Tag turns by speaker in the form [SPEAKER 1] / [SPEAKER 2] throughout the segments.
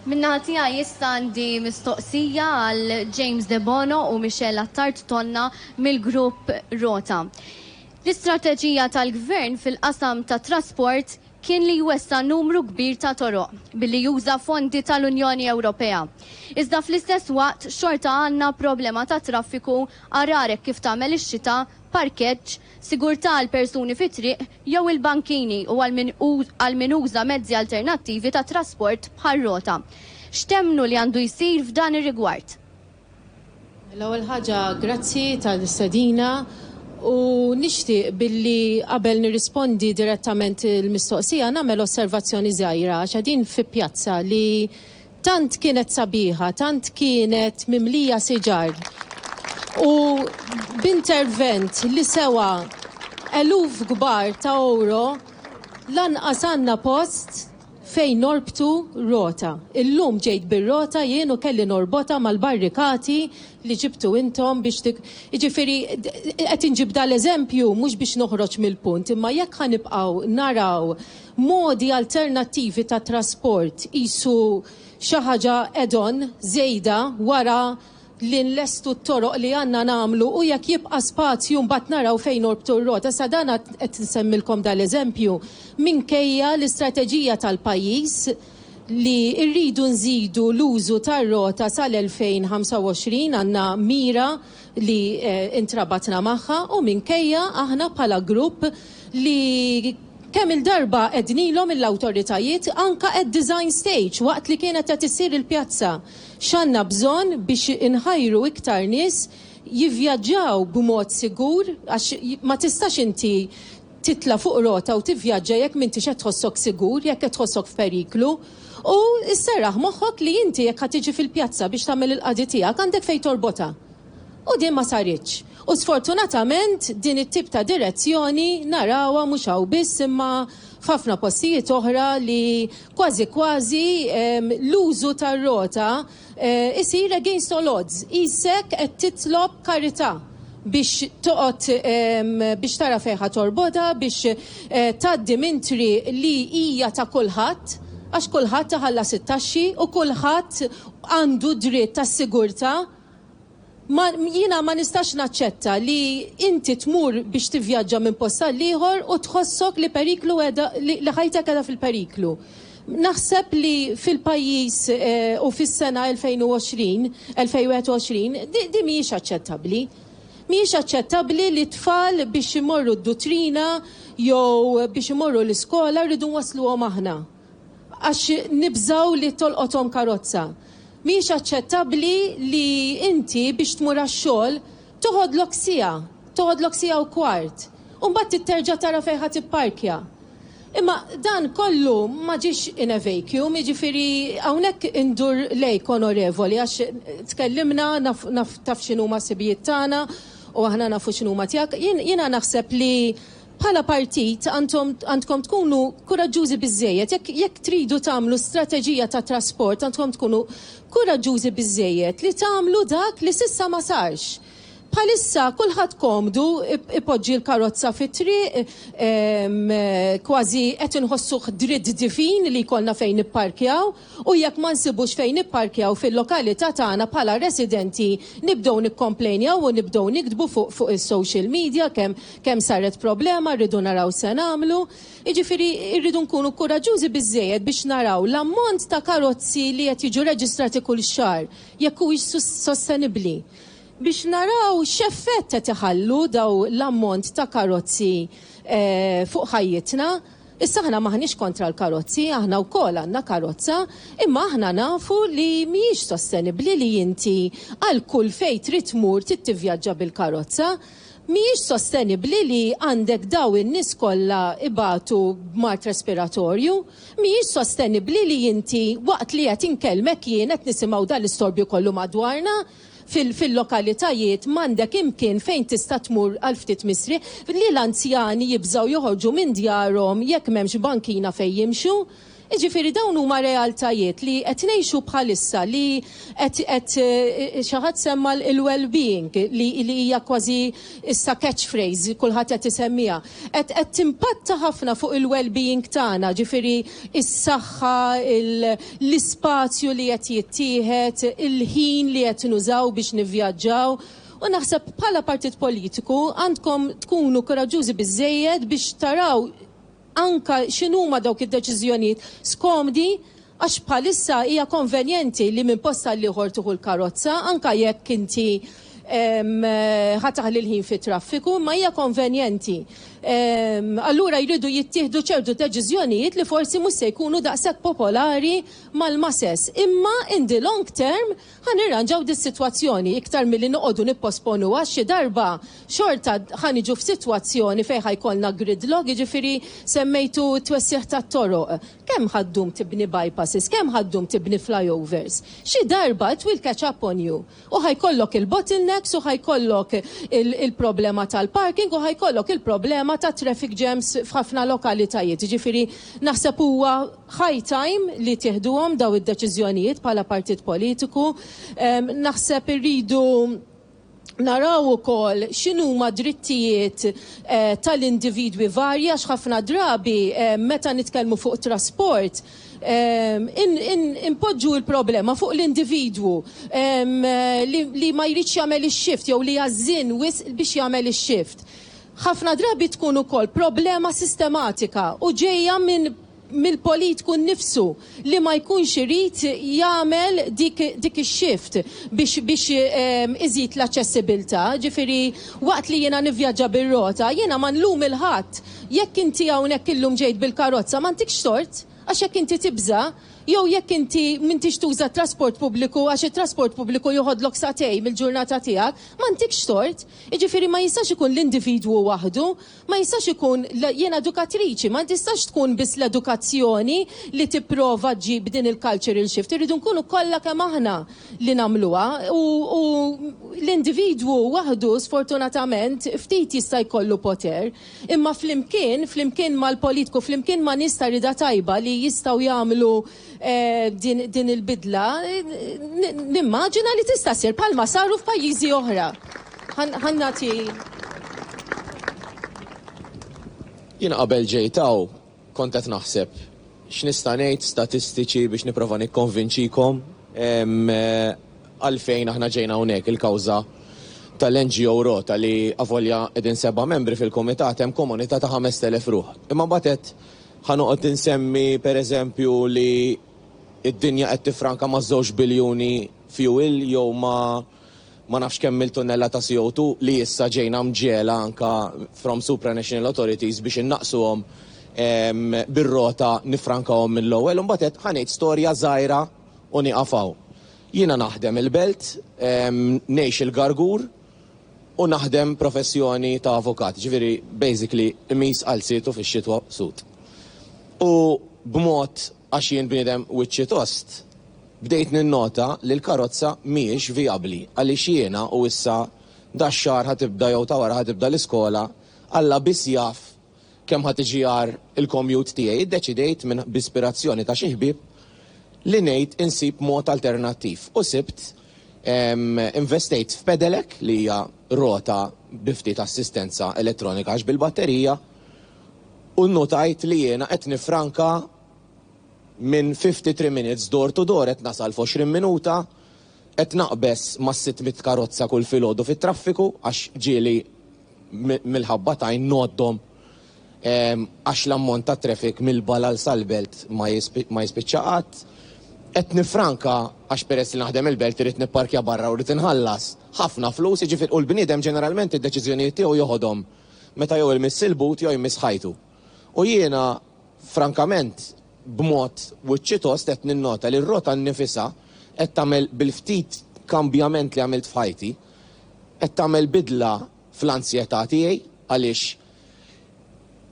[SPEAKER 1] Minnati jistandi mistoqsija għal James De Bono u Michelle Attard Tonna mill-grupp Rota. L-istrateġija tal-gvern fil-qasam ta' trasport kien li jwessa numru kbir ta' toroq billi juża fondi tal-Unjoni Ewropea. Iżda fl-istess waqt xorta għandna problema ta' traffiku għararek kif tagħmel ix-xita, parkeġġ, sigurtà għal persuni fit-triq jew il-bankini u għal min uża mezzi alternattivi ta' trasport bħal rota. X'temnu li għandu jsir f'dan ir-rigward?
[SPEAKER 2] L-ewwel ħaġa grazzi tal-istedina u nixtieq billi qabel nirrispondi direttament il-mistoqsija nagħmel osservazzjoni żgħira għax din fi pjazza li tant kienet sabiħa, tant kienet mimlija siġar. U b'intervent li sewa eluf kbar ta' euro lanqas għandna post fejn norbtu rota. Illum ġejt bir-rota jien u kelli norbota mal-barrikati li ġibtu intom biex jiġifieri qed inġib dal-eżempju mhux biex noħroġ mill-punt, imma jekk ħanibqgħu naraw modi alternattivi ta' trasport qisu xi ħaġa add-on żejda wara li nlestu t-toroq li għanna namlu u jekk jibqa' spazju mbagħad naraw fejn norbtu r-rota. Sa dan qed nsemmilkom dal-eżempju minkejja l-istrateġija tal-pajjiż li rridu nżidu l-użu tar-rota sal-2025 għandna mira li intrabatna magħha u minkejja aħna bħala grupp li kemm il-darba ednilhom l-awtoritajiet anka at design stage waqt li kienet qed issir il-pjazza. X'għandna bżonn biex inħajru iktar nies jivvjaġġaw b'mod sigur għax ma tistax inti titla fuq rota u tivvjaġġa jekk m'intix qed tħossok sigur, jekk qed tħossok f'periklu. U isserraħ moħħok li inti jekk ħad tiġi fil-pjazza biex tagħmel il-qadi tiegħek għandek fejn torbota. U din ma saritx. U sfortunatament din it-tip ta' direzzjoni narawha mhux hawn biss imma f'ħafna postijiet oħra li kważi l-użu tar-rota isir against all odds. Isek qed titlob karità biex toqgħod biex tara fejn torbota biex tgħaddi mintri li hija ta' kulħadd għax kulħadd taħallas it-taxxi u kulħadd għandu dritt tas-sigurtà. Jiena ma nistax naċċetta li inti tmur biex tivvjaġġa minn posta ieħor u tħossok li periklu li ħajtek qiegħda fil-periklu. Naħseb li fil-pajjiż u fis-sena 2021 di mhijiex aċċettabbli. Mhijiex aċċettabbli li tfal biex imorru d-dutrina jew biex imorru l-iskola rridu wasluhom aħna. Għax nibżaw li tolqothom karozza. Mhijiex aċċettabbli li inti biex tmur għax-xogħol toħodlok siegħa u kwart. U mbagħad titterġa' tara fejn ħadd tipparkja. Imma dan kollu ma ġiex in a vacuum, jiġifieri hawnhekk indur lejk onorevoli għax tkellimna taf x'inhuma sibijiet tagħna u aħna nafu x'inhuma tiegħek. Jiena naħseb li bħala partit għandkom tkunu kuraġġużi biżżejjed, jekk tridu tagħmlu strateġija ta' trasport għandkom tkunu kuraġġużi biżżejjed li tagħmlu dak li s'issa ma sarx. Bħalissa kulħadd komdu ipoġġi l-karozza fit-triq, kważi qed inħossuh dritt divin li jkollna fejn nipparkjaw u jekk ma nsibux fejn nipparkjaw fil-lokalità tagħna bħala residenti nibdew nikkomplejnjaw u nibdew nikdbu fuq is-social media kemm saret problema, rridu naraw se nagħmlu. Jiġifieri rridu nkunu kuraġġużi biżżejjed biex naraw l-ammont ta' karozzi li qed jiġu reġistrati kull xahar jekk huwiex sostenibbli. Biex naraw x'effett qed iħallu daw l-ammont ta' karozzi fuq ħajjitna. Issa aħna maħniex kontra l-karozzi, aħna wkoll għandna karozza, imma aħna nafu li mhijiex sostenibbli li inti għal kull fejn trid tmur tivvjaġġa bil-karozza. Mhijiex sostenibbli li għandek daw in-nies kollha ibatu b'mart respiratorju. Mhijiex sostenibbli li inti waqt li qed inkellmek jien qed nisimgħu dal-istorbju kollu madwarna. Fil-lokalitajiet m'għandek imkien fejn tista' tmur għal ftit misri li l-anzjani jibżgħu joħorġu minn djarhom jekk m'hemmx bankina fejn jimxu. Jiġifieri dawn huma realtajiet li qed ngħixu bħalissa li qed xi ħadd semma l-well-being li hija kważi issa catchphrase kulħadd qed isemmiha. Qed timpatta ħafna fuq il-well-being tagħna, ġifieri is-saħħa, l-ispazju li qed jittieħed, il-ħin li qed nużaw biex nivvjaġġaw. U naħseb bħala partit politiku għandkom tkunu koraġużi biżżejjed biex taraw anka x'inhuma dawk id-deċiżjonijiet skomdi għax bħalissa hija konvenjenti li minn posta li ieħor tieħu l-karozza anka jekk inti ħataħli l-ħin fit traffiku, ma hija konvenjenti. Allura jridu jittieħdu ċertu deċiżjonijiet li forsi mhux se jkunu daqshekk popolari mal-masses. Imma in the long term ħanirranġaw dis-sitwazzjoni iktar milli noqogħdu nipposponu għax xi darba xorta ħaniġu f'sitwazzjoni fejn ħajkollna gridlock, jiġifieri semmejtu twessieħ tat-toroq. Kemm ħaddum tibni bypasses, kemm ħaddum tibni flyovers. Xi darba it will catch up on you. U ħajkollok il-bottlenecks u ħajkollok il-problema tal-parking u ħajkollok il-problema ta' traffic jams f'ħafna lokalitajiet. Ġifieri naħseb huwa high time li tieħduhom daw id-deċiżjonijiet bħala partit politiku. Naħseb irridu naraw ukoll x'inhuma drittijiet tal-individwi varji għax ħafna drabi meta nitkellmu fuq trasport impoġġu l-problema fuq l-individwu li ma jridx jagħmel ix-shift jew li jażin biex jagħmel ix-shift. Ħafna drabi tkun ukoll problema sistematika u ġejja mill-politiku nnifsu li ma jkunx irid jagħmel dik ix-shift biex iżid l-aċċessibilità. Ġifieri waqt li jiena nivvjaġġa bir-rota, jiena ma nlum il-ħadd jekk inti hawnhekk illum ġejt bil-karozza m'għandikx tort għax jekk inti tibża jew jekk inti m'intix tuża trasport pubbliku għax it-trasport pubbliku joħodlok satej mill-ġurnata tiegħek, m'għandikx tort. Jiġifieri ma jistax ikun l-individwu waħdu, ma jistax ikun jiena edukatriċi, ma tistax tkun biss l-edukazzjoni li tipprova ġib din il-cultural shift. Irridu nkunu kollha kemm aħna li nagħmluha u l-individwu waħdu sfortunatament ftit jista' jkollu poter, imma flimkien mal-politiku, flimkien ma' nies ta' rida tajba li jistgħu jagħmlu din il-bidla, nimmaġina li tista' ssir bħalma saru f'pajjiżi oħra. Ħannati.
[SPEAKER 3] Jiena qabel ġejtaw kont qed naħseb x'nista' ngħid statistiċi biex nipprova nikkonvinċikom għalfejn aħna ġejna hawnhekk il-kawża tal-NGO Rota li avolja qegħdin 7 membri fil-kumitat hemm komunità ta' 5,000 ruħ. Imma mbagħad ħanoqgħod insemmi pereżempju li id-dinja qed tifranka ma' 2 biljuni fuel jew ma nafx kemm il-tunnella ta' CO2 li issa ġejna mġiela anka from supranational authorities biex innaqsuhom bir-rota nifrankawhom mill-ewwel u mbagħad ħanejt storja żgħira u nieqafaw. Jiena naħdem il-belt, ngħix il-Gargur u naħdem professjoni ta' avukat, ġifieri basically imis qalsitu fix-xitwa sud. U b'mod għax jien bniedem wiċċi tost, bdejt ninnota li l-karozza mhijiex viabli għaliex jiena u issa dax-xahar ħatibda jew ta' wara ħatibda l-iskola Alla biss jaf kemm ħatiġjar il-commute tiegħi, iddeċidejt minn b'ispirazzjoni ta' xi ħbieb li ngħid insib mod alternattiv. U sibt investejt f'Pedelec li hija rota biftit assistenza elettronika għax bil-batterija u nnotajt li jiena qed nifranka minn 53 minutes door to door qed nasal f'20 minuta qed naqbes ma' 600 karozza kull filgħodu fit-traffiku għax ġieli mill-ħabba tajn noddhom għax l-ammont ta' traffic mill-Balal sal-belt ma jispiċċa qatt. Qed nifranka għax peress li naħdem il-belt irid nipparkja barra u rrid inħallas ħafna flus, jiġifier u l-bniedem ġeneralment id-deċiżjonijiet tiegħu joħodhom meta jew il-miss il-but jew jmiss ħajtu. U jiena frankament b'mod wiċċi tost qed ninnota li r-rota nnifisha qed tagħmel bil-ftit kambjament li għamilt f'ħajti qed tagħmel bidla fl-ansjetà tiegħi għaliex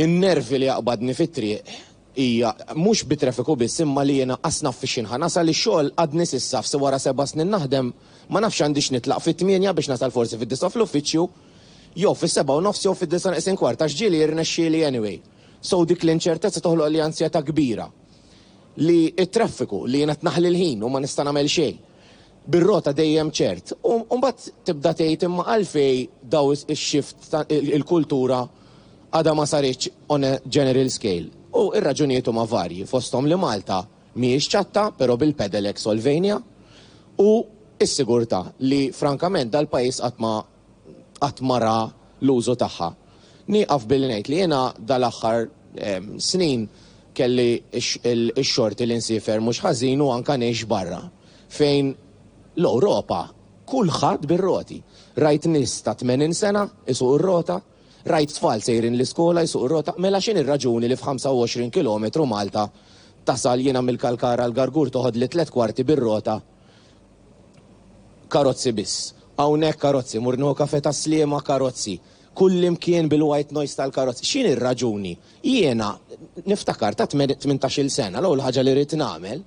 [SPEAKER 3] in-nervi li jaqbadni fit-triq hija mhux bit-traffiku biss imma li jiena qasnaf fix nasal li x-xogħol għadni s'issa wara 7 snin naħdem ma nafx għandix nitlaq fit-8 biex nasal forsi fid-9 fl-uffiċċju jew fis-7:30 jew fid-9:15 ġieli jirnexxieli anyway. So dik l-inċertezza toħloq li ansjetà kbira. li it-traffiku li jiena tnaħli l-ħin u ma nista' nagħmel xejn. Bir-rota dejjem ċert. U mbagħad tibda tgħid imma għalfej daw ix-shift il-kultura għadha ma saritx on a general scale. U ir-raġunijiet huma varji, fosthom li Malta mhijiex ċatta, però bil-pedelecs Solvania, u s-sigurtà li frankament dal-pajjiż qatt ma ra l-użu tagħha. Nieqaf billi ngħid li jiena dal-aħħar snin kelli x-xorti li nsifer mhux ħażin u anke ngħix barra fejn l-Ewropa kulħadd bir-roti. Rajt nies ta' 80 sena isuq ir-rota, rajt tfal sejrin l-iskola jsuq ir-rota, mela x'in ir-raġuni li f'25 kilometru Malta tasal jiena mill-Kalkara l-Gargur toħod li 3 kwarti bir-rota karozzi biss. Hawnhekk karozzi, murnu kafe ta' Sliema karozzi. Kullimkien bil-white noise tal-karozzi. X'in ir-raġuni? Jiena niftakar ta' 18-il sena l-ewwel ħaġa li rrid nagħmel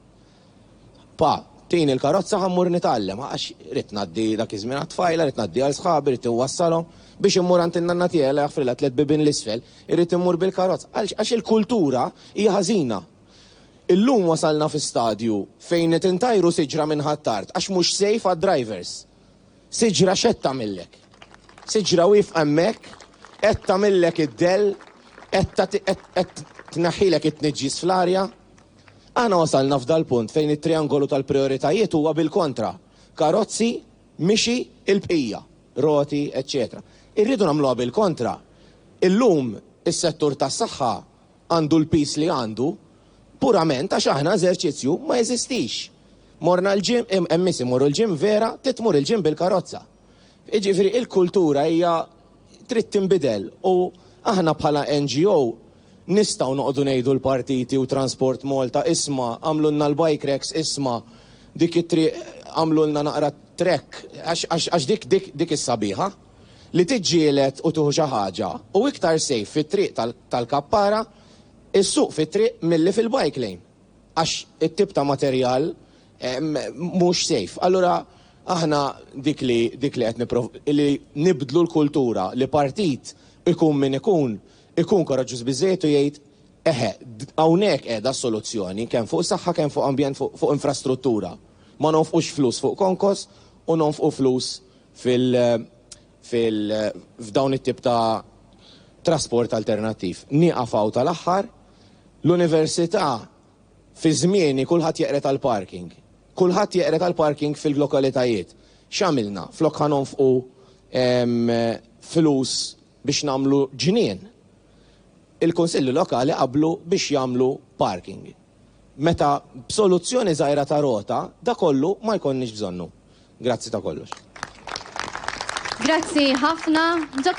[SPEAKER 3] tini il-karozza ħammur nitgħallem, għax rrid ngħaddi dak iż-żmien għat-tfajla, rrid ngħaddi għal sħabi, rrid iwassalhom biex immur għand in-nanna tiegħi jaħfrilha 3 bibien l-isfel, irrid immur bil-karozza. Għax il-kultura hija ħażina. Illum wasalna fi stadju fejn qed intajru siġra minn ħadd-tard għax mhux safe għad-drivers. Siġra x'qed tagħmillek? Siġra wif hemmhekk, qed tagħmillek id-dell, qed tneħħilek it-tniġġis fl-arja. Aħna wasalna f'dal punt fejn it-triangolu tal-prioritajiet huwa bil-kontra. Karozzi, mixi, il-bqija, roti, eccetera. Irridu nagħmluha bil-kontra. Illum is-settur tas-saħħa għandu l-pis li għandu purament għax aħna eżerċizzju ma jeżistix. Morna l-ġim, emmissi morru l-ġim vera, titmur il-ġim bil-karozza. Jiġifieri il-kultura hija trid tinbidel u aħna bħala NGO nistgħu noqogħdu ngħidu l-partiti u Transport Malta isma' għamlulna l-bike racks, isma' dik it-triq għamlulna naqra trek għax dik is-sabiħa li tiġġieled u tuħu xi ħaġa u iktar sejf fit-triq tal-kappara is-suq fit-triq milli fil-bike lane. Għax it-tip ta' materjal mhux safe. Allura aħna dik li qed li nibdlu l-kultura li partit ikun min ikun koraġġuż biżejjed u jgħid hawnhekk qiegħda s-soluzzjoni kemm fuq saħħa kemm fuq ambjent fuq infrastruttura. Ma nonfqux flus fuq konkos u nonfqu flus f'dawn it-tip ta' trasport alternattiv. Nieqafaw tal-aħħar l-università fi żmieni kulħadd jeqret tal-parking. Kulħadd jeqret tal-parking fil-lokalitajiet. X'għamilna? Flok ħanonfqu flus biex nagħmlu ġnien. Il-Konsilli Lokali qablu biex jagħmlu parking. Meta b'soluzzjoni żgħira ta' rota, da kollu ma jkollniex bżonnu. Grazzi ta' kollox.
[SPEAKER 1] Grazzi ħafna.